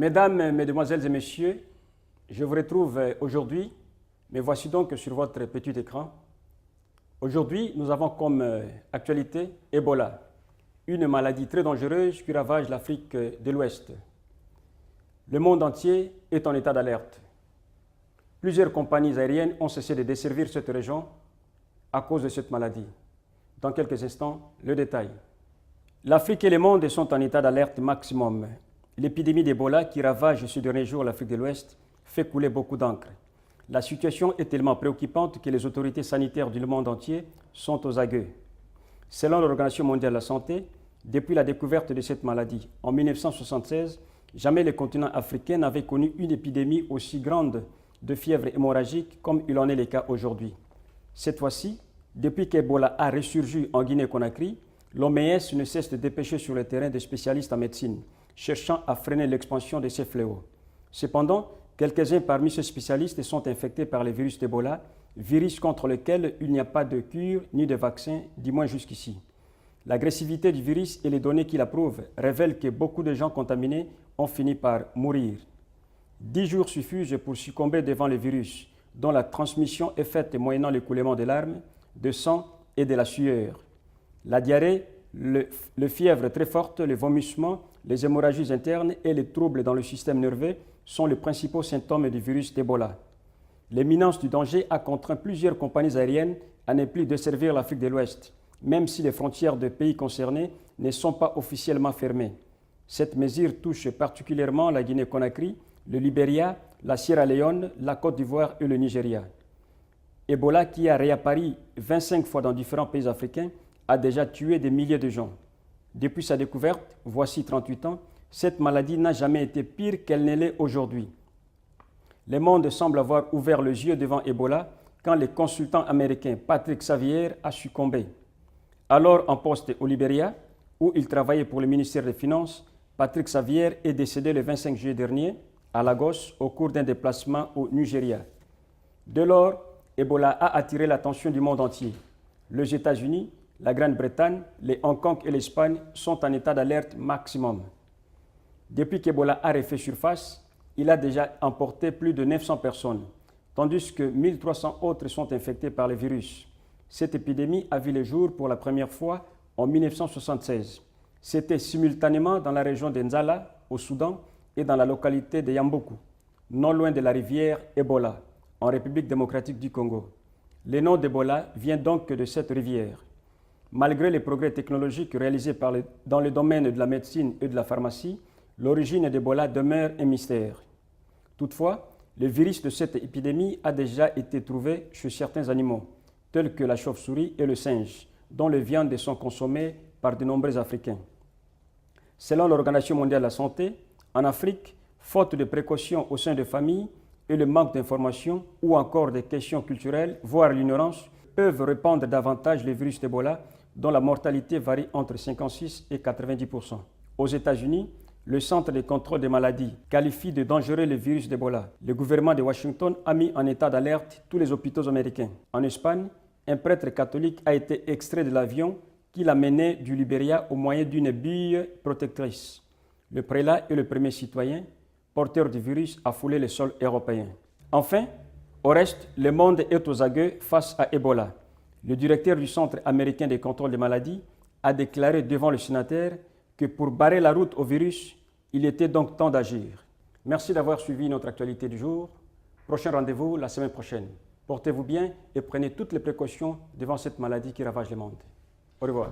Mesdames, Mesdemoiselles et Messieurs, je vous retrouve aujourd'hui, me voici donc sur votre petit écran. Aujourd'hui, nous avons comme actualité Ebola, une maladie très dangereuse qui ravage l'Afrique de l'Ouest. Le monde entier est en état d'alerte. Plusieurs compagnies aériennes ont cessé de desservir cette région à cause de cette maladie. Dans quelques instants, le détail. L'Afrique et le monde sont en état d'alerte maximum. L'épidémie d'Ebola qui ravage ces derniers jours l'Afrique de l'Ouest fait couler beaucoup d'encre. La situation est tellement préoccupante que les autorités sanitaires du monde entier sont aux aguets. Selon l'Organisation mondiale de la santé, depuis la découverte de cette maladie en 1976, jamais le continent africain n'avait connu une épidémie aussi grande de fièvre hémorragique comme il en est le cas aujourd'hui. Cette fois-ci, depuis qu'Ebola a ressurgi en Guinée-Conakry, l'OMS ne cesse de dépêcher sur le terrain des spécialistes en médecine, cherchant à freiner l'expansion de ces fléaux. Cependant, quelques-uns parmi ces spécialistes sont infectés par le virus d'Ebola, virus contre lequel il n'y a pas de cure ni de vaccin, du moins jusqu'ici. L'agressivité du virus et les données qui la prouvent révèlent que beaucoup de gens contaminés ont fini par mourir. 10 jours suffisent pour succomber devant le virus, dont la transmission est faite moyennant l'écoulement de larmes, de sang et de la sueur. La diarrhée, le fièvre très forte, les vomissements, les hémorragies internes et les troubles dans le système nerveux sont les principaux symptômes du virus d'Ebola. L'imminence du danger a contraint plusieurs compagnies aériennes à ne plus desservir l'Afrique de l'Ouest, même si les frontières des pays concernés ne sont pas officiellement fermées. Cette mesure touche particulièrement la Guinée-Conakry, le Libéria, la Sierra Leone, la Côte d'Ivoire et le Nigeria. Ebola, qui a réapparu 25 fois dans différents pays africains, a déjà tué des milliers de gens. Depuis sa découverte, voici 38 ans, cette maladie n'a jamais été pire qu'elle ne l'est aujourd'hui. Le monde semble avoir ouvert les yeux devant Ebola quand le consultant américain Patrick Xavier a succombé. Alors en poste au Libéria, où il travaillait pour le ministère des Finances, Patrick Xavier est décédé le 25 juillet dernier à Lagos au cours d'un déplacement au Nigeria. Dès lors, Ebola a attiré l'attention du monde entier. Les États-Unis, la Grande-Bretagne, les Hong Kong et l'Espagne sont en état d'alerte maximum. Depuis qu'Ebola a refait surface, il a déjà emporté plus de 900 personnes, tandis que 1300 autres sont infectés par le virus. Cette épidémie a vu le jour pour la première fois en 1976. C'était simultanément dans la région de Nzala, au Soudan, et dans la localité de Yamboku, non loin de la rivière Ebola, en République démocratique du Congo. Le nom d'Ebola vient donc de cette rivière. Malgré les progrès technologiques réalisés dans le domaine de la médecine et de la pharmacie, l'origine d'Ebola demeure un mystère. Toutefois, le virus de cette épidémie a déjà été trouvé chez certains animaux, tels que la chauve-souris et le singe, dont les viandes sont consommées par de nombreux Africains. Selon l'Organisation mondiale de la santé, en Afrique, faute de précautions au sein des familles et le manque d'informations ou encore des questions culturelles, voire l'ignorance, peuvent répandre davantage le virus d'Ebola, dont la mortalité varie entre 56 et 90%. Aux États-Unis, le Centre de contrôle des maladies qualifie de dangereux le virus d'Ebola. Le gouvernement de Washington a mis en état d'alerte tous les hôpitaux américains. En Espagne, un prêtre catholique a été extrait de l'avion qui l'a mené du Libéria au moyen d'une bille protectrice. Le prélat est le premier citoyen porteur du virus à fouler le sol européen. Enfin, au reste, le monde est aux aguets face à Ebola. Le directeur du Centre américain de contrôle des maladies a déclaré devant le sénateur que pour barrer la route au virus, il était donc temps d'agir. Merci d'avoir suivi notre actualité du jour. Prochain rendez-vous la semaine prochaine. Portez-vous bien et prenez toutes les précautions devant cette maladie qui ravage le monde. Au revoir.